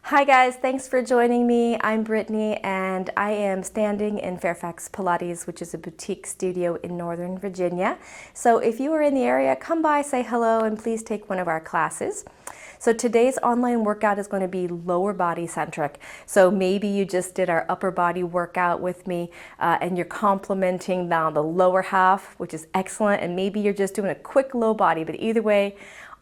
Hi guys, thanks for joining me. I'm Brittany and I am standing in Fairfax Pilates, which is a boutique studio in Northern Virginia. So if you are in the area, come by, say hello, and please take one of our classes. So today's online workout is going to be lower body centric. So maybe you just did our upper body workout with me and you're complementing now the lower half, which is excellent. And maybe you're just doing a quick low body, but either way,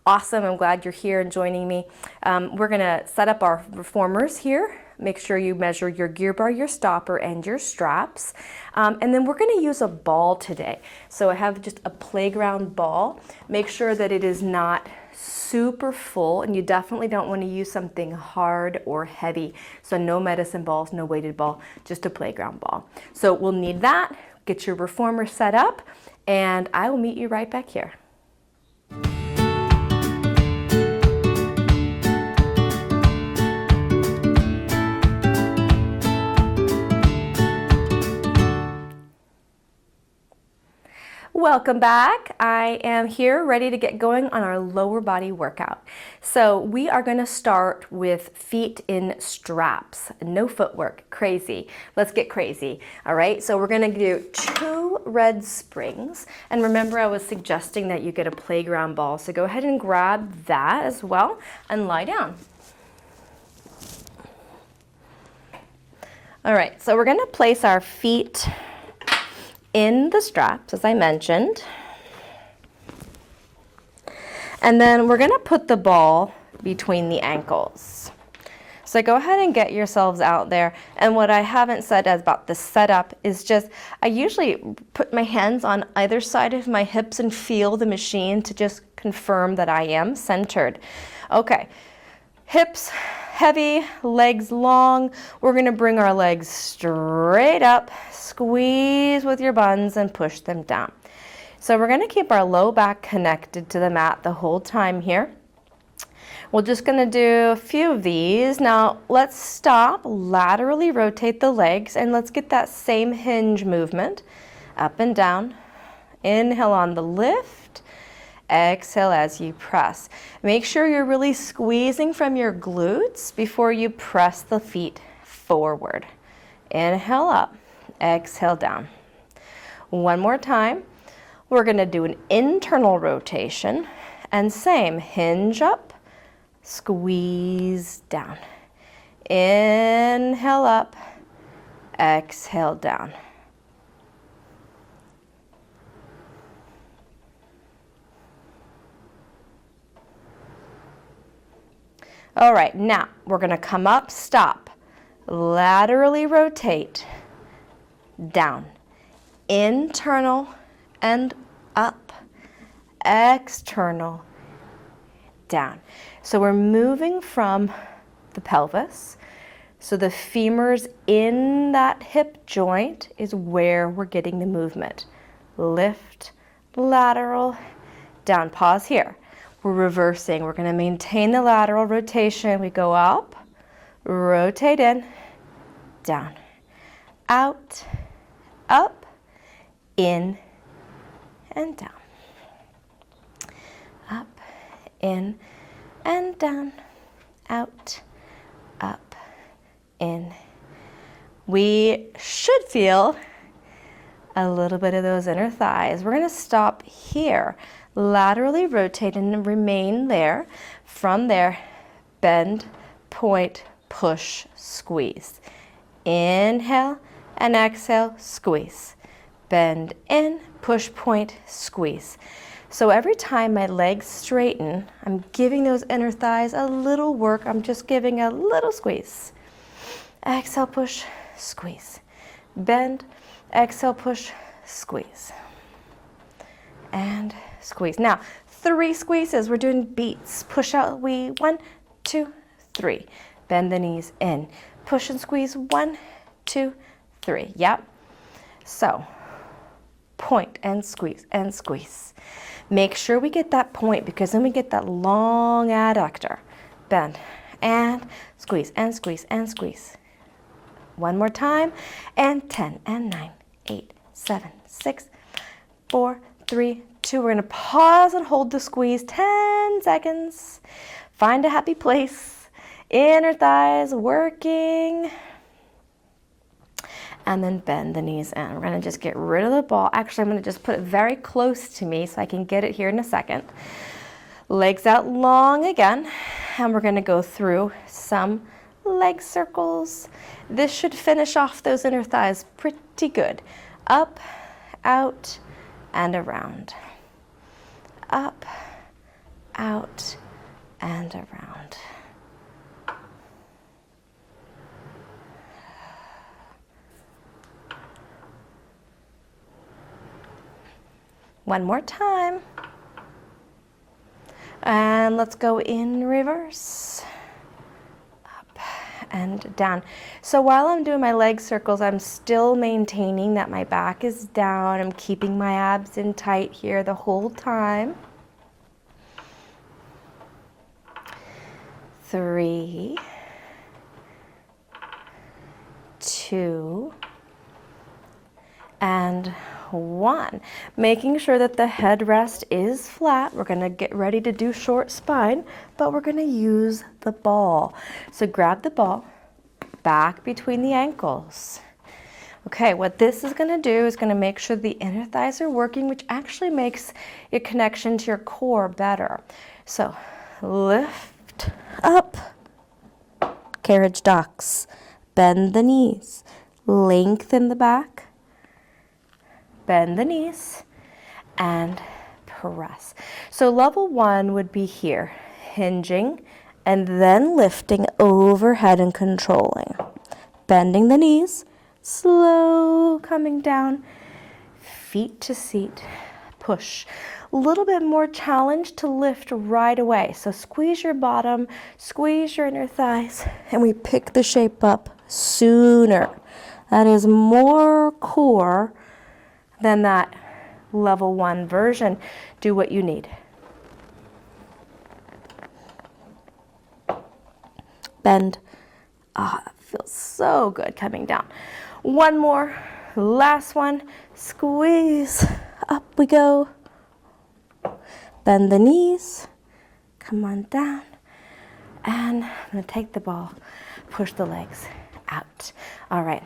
awesome. I'm glad you're here and joining me. We're going to set up our reformers here. Make sure you measure your gear bar, your stopper, and your straps. And then we're going to use a ball today. So I have just a playground ball. Make sure that it is not super full, and you definitely don't want to use something hard or heavy. So no medicine balls, no weighted ball, just a playground ball. So we'll need that. Get your reformer set up, and I will meet you right back here. Welcome back. I am here ready to get going on our lower body workout. So we are going to start with feet in straps. No footwork. Crazy. Let's get crazy. All right. So we're going to do 2 red springs. And remember, I was suggesting that you get a playground ball. So go ahead and grab that as well and lie down. All right. So we're going to place our feet in the straps, as I mentioned. And then we're going to put the ball between the ankles. So go ahead and get yourselves out there. And what I haven't said about the setup is just, I usually put my hands on either side of my hips and feel the machine to just confirm that I am centered. Okay, hips heavy, legs long. We're going to bring our legs straight up, squeeze with your buns and push them down. So we're going to keep our low back connected to the mat the whole time here. We're just going to do a few of these. Now let's stop, laterally rotate the legs, and let's get that same hinge movement up and down. Inhale on the lift. Exhale as you press. Make sure you're really squeezing from your glutes before you press the feet forward. Inhale up, exhale down. One more time. We're going to do an internal rotation, and same, hinge up, squeeze down. Inhale up, exhale down. All right, now we're going to come up, stop, laterally rotate, down, internal and up, external, down. So we're moving from the pelvis. So the femurs in that hip joint is where we're getting the movement. Lift, lateral, down. Pause here. We're reversing. We're going to maintain the lateral rotation. We go up, rotate in, down, out, up, in, and down. Up, in, and down, out, up, in. We should feel a little bit of those inner thighs. We're going to stop here. Laterally rotate and remain there. From there, bend, point, push, squeeze. Inhale and exhale, squeeze. Bend in, push, point, squeeze. So every time my legs straighten, I'm giving those inner thighs a little work. I'm just giving a little squeeze. Exhale, push, squeeze. Bend, exhale, push, squeeze. And squeeze. Now, 3 squeezes. We're doing beats. Push out. 1, 2, 3. Bend the knees in. Push and squeeze. 1, 2, 3. Yep. So, point and squeeze and squeeze. Make sure we get that point because then we get that long adductor. Bend and squeeze and squeeze and squeeze. One more time. And 10 and 9, 8, 7, 6, 4, 3, 2. We're going to pause and hold the squeeze 10 seconds. Find a happy place. Inner thighs working. And then bend the knees in. We're gonna just get rid of the ball. Actually, I'm gonna just put it very close to me so I can get it here in a second. Legs out long again. And we're gonna go through some leg circles. This should finish off those inner thighs pretty good. Up, out, and around. Up, out, and around. One more time. And let's go in reverse. Up and down. So while I'm doing my leg circles, I'm still maintaining that my back is down. I'm keeping my abs in tight here the whole time. 3, 2, and 1. Making sure that the headrest is flat. We're going to get ready to do short spine, but we're going to use the ball. So grab the ball back between the ankles. Okay, what this is going to do is going to make sure the inner thighs are working, which actually makes your connection to your core better. So lift up, carriage ducks, bend the knees, lengthen the back, bend the knees, and press. So level 1 would be here, hinging and then lifting overhead and controlling. Bending the knees, slow coming down, feet to seat, push. A little bit more challenge to lift right away. So squeeze your bottom, squeeze your inner thighs, and we pick the shape up sooner. That is more core than that level 1 version. Do what you need. Bend. Ah, it feels so good coming down. One more, last one. Squeeze. Up we go. Bend the knees. Come on down. And I'm going to take the ball, push the legs out. All right.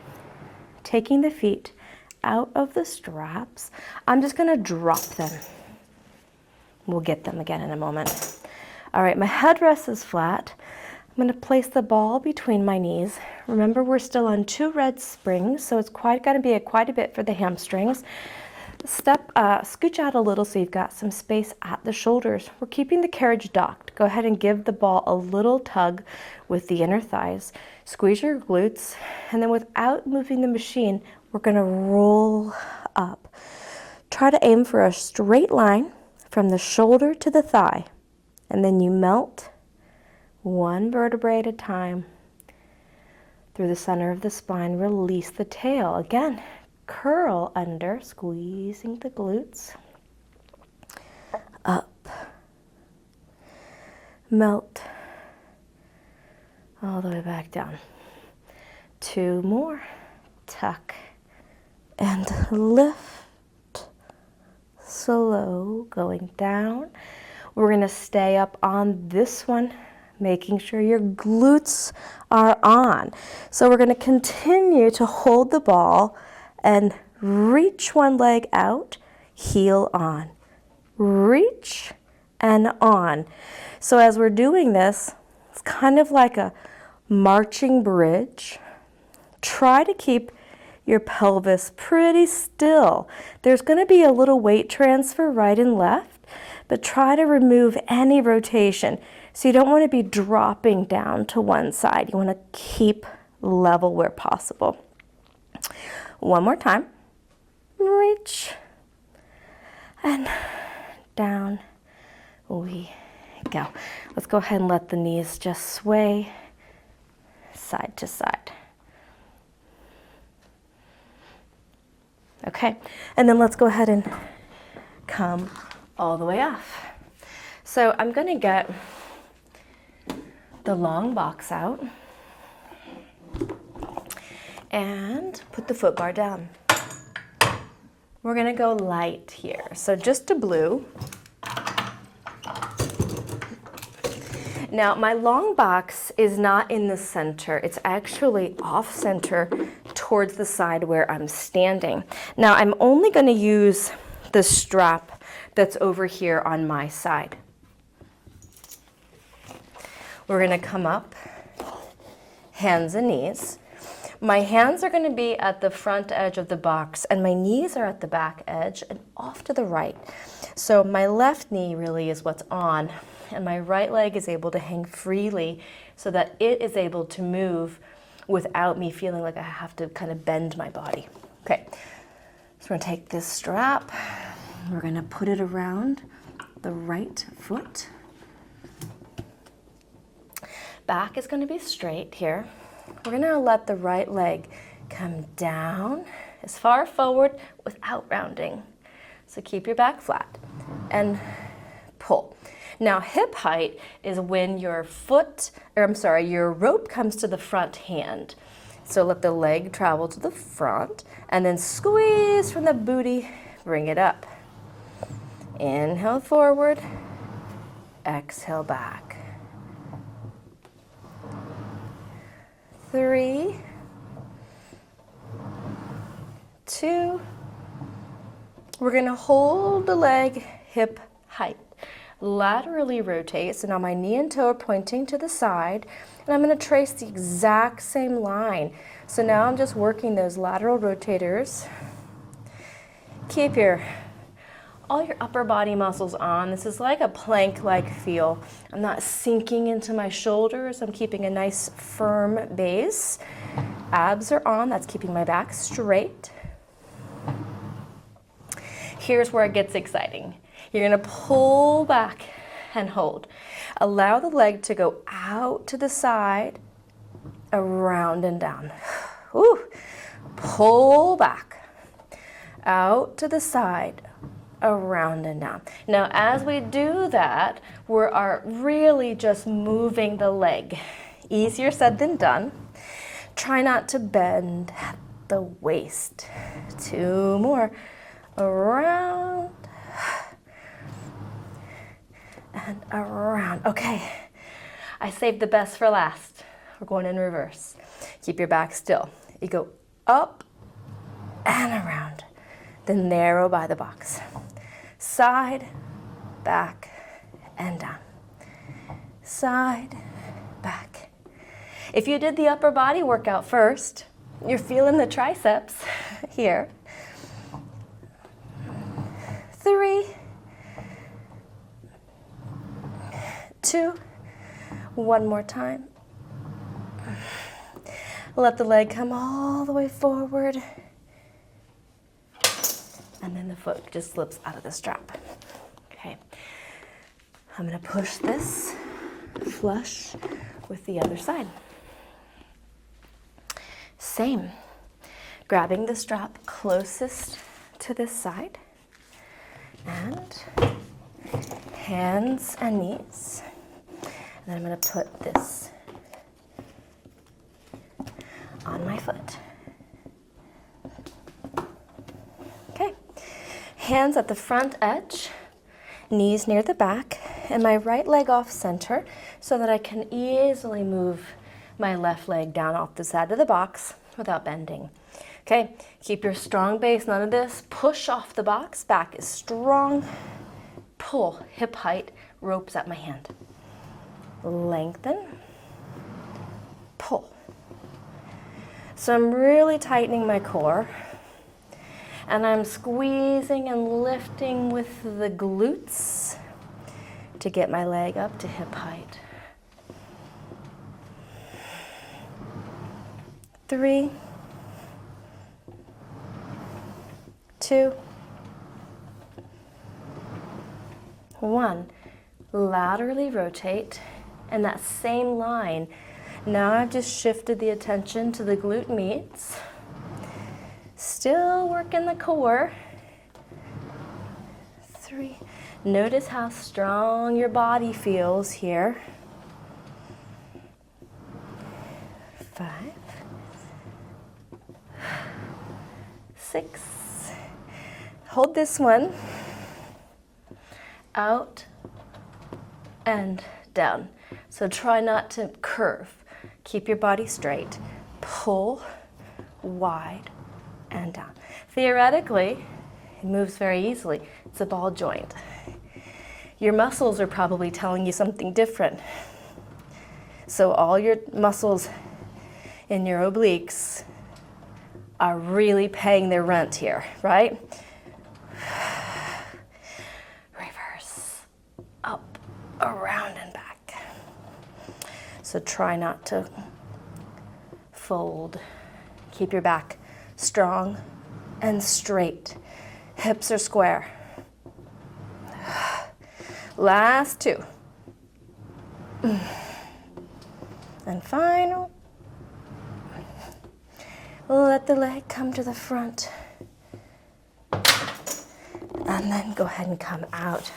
Taking the feet out of the straps. I'm just going to drop them. We'll get them again in a moment. All right, my headrest is flat. I'm going to place the ball between my knees. Remember, we're still on 2 red springs, so it's going to be quite a bit for the hamstrings. Scooch out a little so you've got some space at the shoulders. We're keeping the carriage docked. Go ahead and give the ball a little tug with the inner thighs. Squeeze your glutes, and then without moving the machine, we're going to roll up. Try to aim for a straight line from the shoulder to the thigh, and then you melt one vertebrae at a time through the center of the spine. Release the tail. Again, curl under, squeezing the glutes. Up. Melt all the way back down. 2 more. Tuck. And lift, slow, going down. We're going to stay up on this one, making sure your glutes are on. So we're going to continue to hold the ball and reach one leg out, heel on. Reach and on. So as we're doing this, it's kind of like a marching bridge. Try to keep your pelvis pretty still. There's going to be a little weight transfer right and left, but try to remove any rotation. So you don't want to be dropping down to one side. You want to keep level where possible. One more time. Reach and down we go. Let's go ahead and let the knees just sway side to side. Okay, and then let's go ahead and come all the way off. So I'm going to get the long box out and put the foot bar down. We're going to go light here. So just a blue. Now my long box is not in the center. It's actually off center towards the side where I'm standing. Now I'm only going to use the strap that's over here on my side. We're going to come up, hands and knees. My hands are going to be at the front edge of the box and my knees are at the back edge and off to the right. So my left knee really is what's on and my right leg is able to hang freely so that it is able to move without me feeling like I have to kind of bend my body. Okay, so we're going to take this strap, we're going to put it around the right foot. Back is going to be straight here. We're going to let the right leg come down as far forward without rounding. So keep your back flat and pull. Now hip height is when your your rope comes to the front hand. So let the leg travel to the front and then squeeze from the booty, bring it up. Inhale forward, exhale back. 3, 2, we're going to hold the leg hip height. Laterally rotate, so now my knee and toe are pointing to the side, and I'm going to trace the exact same line. So now I'm just working those lateral rotators. Keep all your upper body muscles on. This is like a plank-like feel. I'm not sinking into my shoulders. I'm keeping a nice firm base. Abs are on. That's keeping my back straight. Here's where it gets exciting. You're going to pull back and hold. Allow the leg to go out to the side, around and down. Ooh. Pull back, out to the side, around and down. Now as we do that, we are really just moving the leg. Easier said than done. Try not to bend at the waist. 2 more. Around and around. Okay, I saved the best for last. We're going in reverse. Keep your back still. You go up and around, then narrow by the box. Side, back, and down. Side, back. If you did the upper body workout first, you're feeling the triceps here. 3, 2, one more time. Let the leg come all the way forward. And then the foot just slips out of the strap. Okay. I'm going to push this flush with the other side. Same. Grabbing the strap closest to this side. And hands and knees. And then I'm going to put this on my foot. Okay. Hands at the front edge, knees near the back, and my right leg off center so that I can easily move my left leg down off the side of the box without bending. Okay, keep your strong base, none of this. Push off the box, back is strong. Pull, hip height, ropes at my hand. Lengthen, pull. So I'm really tightening my core. And I'm squeezing and lifting with the glutes to get my leg up to hip height. 3, 2, 1. Laterally rotate, and that same line. Now I've just shifted the attention to the glute meats. Still working the core. 3. Notice how strong your body feels here. 5, 6. Hold this one. Out and down. So try not to curve. Keep your body straight. Pull wide and down. Theoretically, it moves very easily. It's a ball joint. Your muscles are probably telling you something different. So all your muscles in your obliques are really paying their rent here, right? Reverse, up, around and back. So try not to fold. Keep your back strong and straight. Hips are square. Last two. And final. Let the leg come to the front. And then go ahead and come out.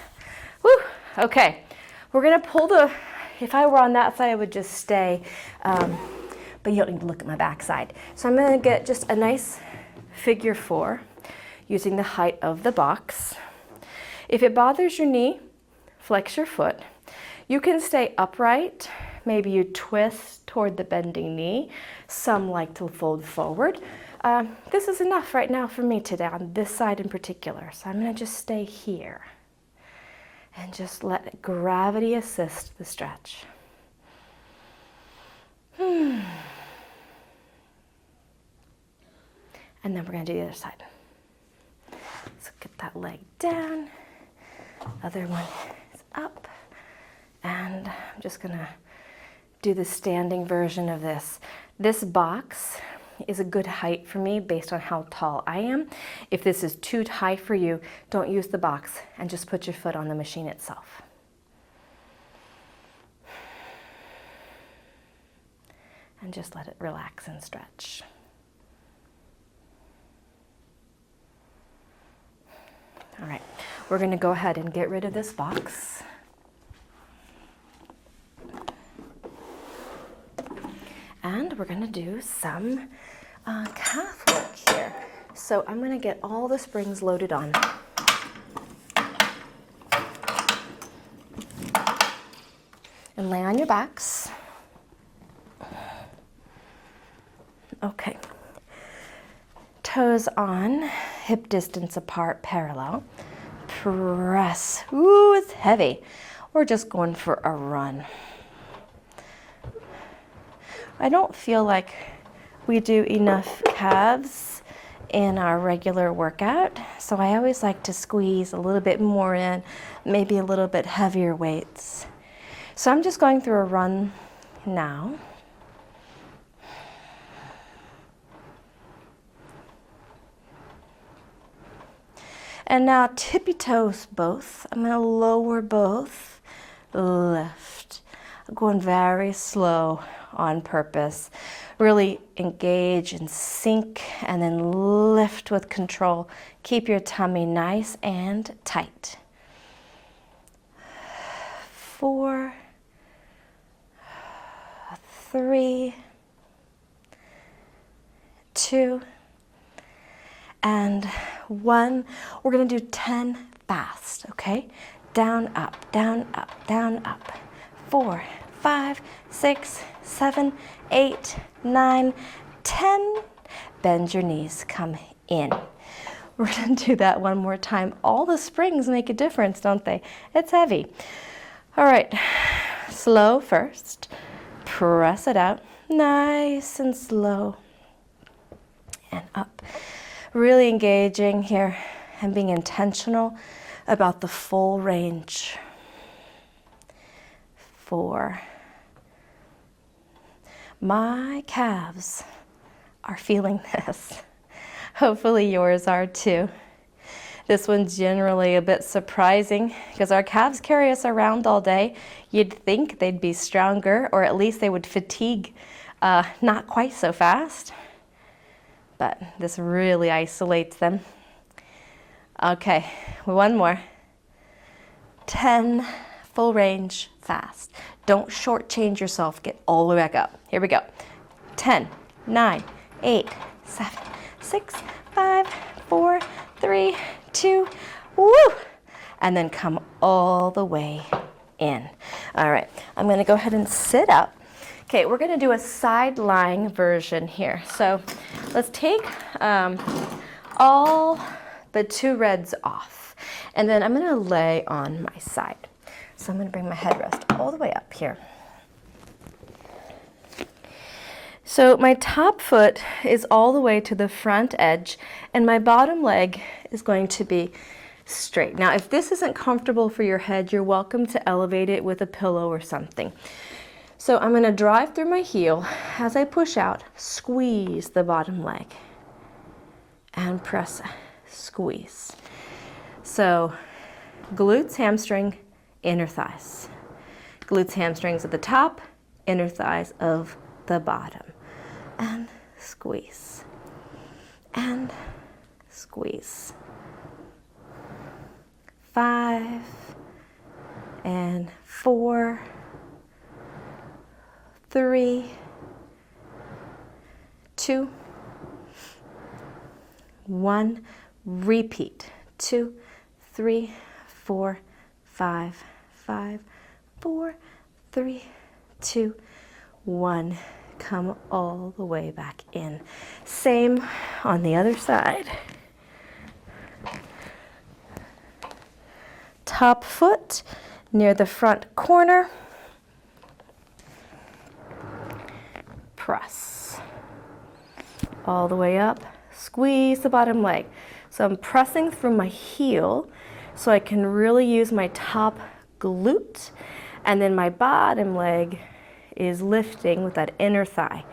Woo! Okay. We're going to pull the, if I were on that side, I would just stay. But you don't need to look at my back side. So I'm going to get just a nice figure 4 using the height of the box. If it bothers your knee, flex your foot. You can stay upright. Maybe you twist toward the bending knee. Some like to fold forward. This is enough right now for me today on this side in particular. So I'm going to just stay here and just let gravity assist the stretch. And then we're going to do the other side. So get that leg down. Other one is up. And I'm just going to do the standing version of this. This box is a good height for me based on how tall I am. If this is too high for you, don't use the box and just put your foot on the machine itself. And just let it relax and stretch. All right, we're going to go ahead and get rid of this box. And we're going to do some calf work here. So I'm going to get all the springs loaded on. And lay on your backs. Okay. Toes on, hip distance apart, parallel. Press. Ooh, it's heavy. We're just going for a run. I don't feel like we do enough calves in our regular workout, so I always like to squeeze a little bit more in, maybe a little bit heavier weights. So I'm just going through a run now. And now tippy toes both. I'm going to lower both, lift. I'm going very slow on purpose. Really engage and sink and then lift with control. Keep your tummy nice and tight. 4, 3, 2, and 1. We're going to do 10 fast, okay? Down, up, down, up, down, up. 4, 5, 6, 7, 8, 9, 10. Bend your knees, come in. We're going to do that one more time. All the springs make a difference, don't they? It's heavy. All right, slow first. Press it out, nice and slow. And up. Really engaging here and being intentional about the full range. 4. My calves are feeling this. Hopefully yours are too. This one's generally a bit surprising because our calves carry us around all day. You'd think they'd be stronger, or at least they would fatigue not quite so fast. But this really isolates them. Okay, one more. 10 full range fast. Don't shortchange yourself. Get all the way back up. Here we go. 10, 9, 8, 7, 6, 5, 4, 3, 2, woo! And then come all the way in. All right, I'm gonna go ahead and sit up. Okay, we're gonna do a side lying version here. So let's take all but 2 reds off. And then I'm gonna lay on my side. So I'm gonna bring my headrest all the way up here. So my top foot is all the way to the front edge, and my bottom leg is going to be straight. Now, if this isn't comfortable for your head, you're welcome to elevate it with a pillow or something. So I'm gonna drive through my heel. As I push out, squeeze the bottom leg and press, squeeze. So glutes, hamstring, inner thighs. Glutes, hamstrings at the top, inner thighs of the bottom. And squeeze. And squeeze. 5 and 4, 3, 2, 1. Repeat. 2, 3, 4, 5, 5, 4, 3, 2, 1. Come all the way back in. Same on the other side. Top foot near the front corner. Press. All the way up. Squeeze the bottom leg. So I'm pressing through my heel so I can really use my top glute, and then my bottom leg is lifting with that inner thigh.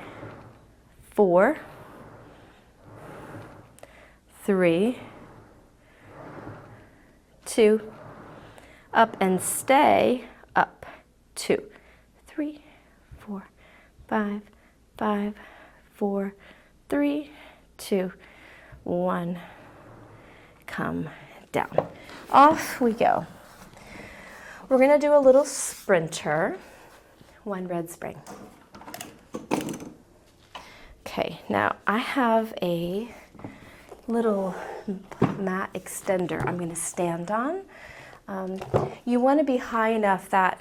4, 3, 2, up and stay, up, 2, 3, 4, 5, 5, 4, 3, 2, 1. Come down. Off we go. We're gonna do a little sprinter. 1 red spring. Okay, now I have a little mat extender I'm gonna stand on. You wanna be high enough that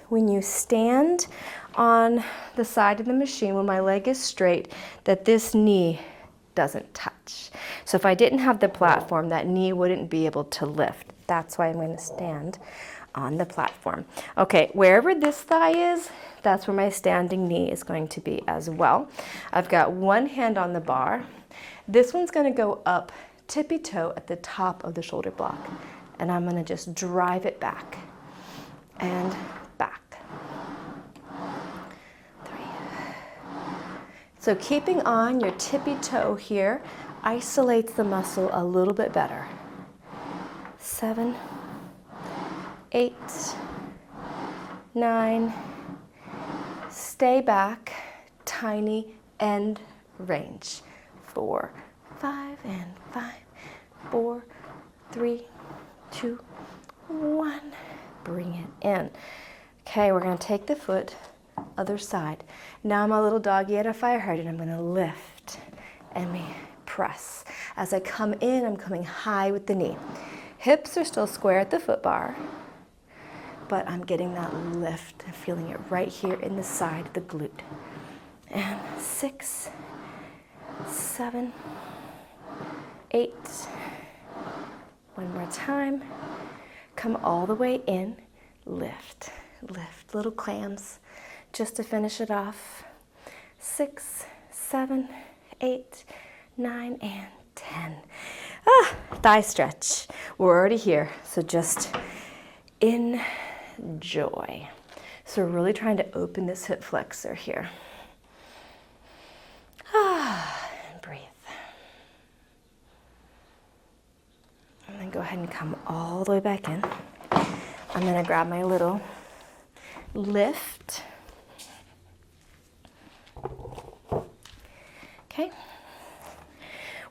when you stand on the side of the machine, when my leg is straight, that this knee doesn't touch. So if I didn't have the platform, that knee wouldn't be able to lift. That's why I'm gonna stand on the platform. Okay, wherever this thigh is, that's where my standing knee is going to be as well. I've got one hand on the bar. This one's gonna go up tippy toe at the top of the shoulder block. And I'm gonna just drive it back and back. 3. So keeping on your tippy toe here isolates the muscle a little bit better. 7, 8, 9, stay back, tiny end range. 4, 5, and 5, 4, 3, 2, 1. Bring it in. Okay, we're gonna take the foot, other side. Now I'm a little doggy at a fire hydrant. I'm gonna lift and me press. As I come in, I'm coming high with the knee. Hips are still square at the foot bar, but I'm getting that lift and feeling it right here in the side of the glute. And 6, 7, 8. One more time. Come all the way in, lift, lift, little clams, just to finish it off. 6, 7, 8, 9, and 10. Thigh stretch. We're already here, so just enjoy. So we're really trying to open this hip flexor here. And breathe. And then go ahead and come all the way back in. I'm gonna grab my little lift. Okay.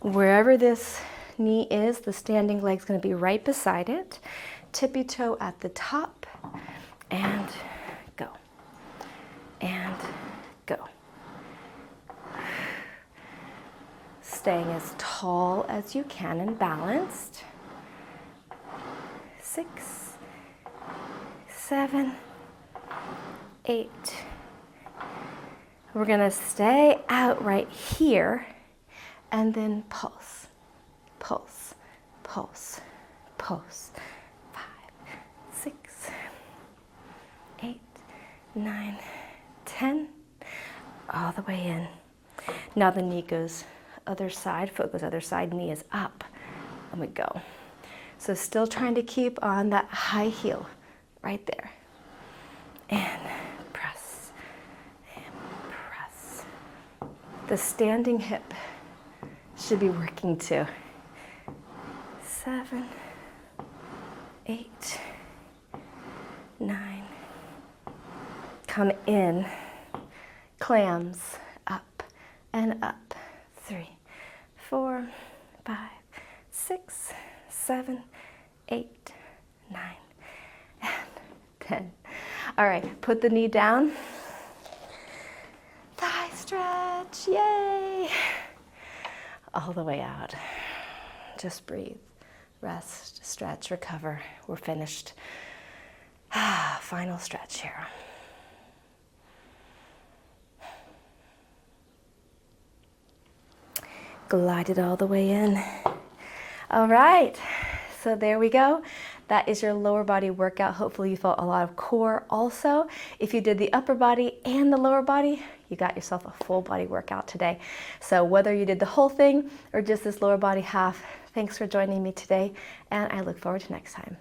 Wherever this knee is, the standing leg's gonna be right beside it. Tippy toe at the top, and go, and go. Staying as tall as you can and balanced. 6, 7, 8. We're gonna stay out right here and then pulse, pulse, pulse, pulse. 5, 6, 8, 9, 10, all the way in. Now the knee goes other side, foot goes other side, knee is up, and we go. So still trying to keep on that high heel right there. And press, and press. The standing hip should be working too. 7, 8, 9. Come in, clams, up and up. 3, 4, 5, 6, 7, 8, 9, and 10. All right, put the knee down. Thigh stretch, yay! All the way out. Just breathe, rest, stretch, recover. We're finished. Final stretch here. Glide it all the way in. All right, so there we go. That is your lower body workout. Hopefully you felt a lot of core also. If you did the upper body and the lower body, you got yourself a full body workout today. So whether you did the whole thing or just this lower body half, thanks for joining me today, and I look forward to next time.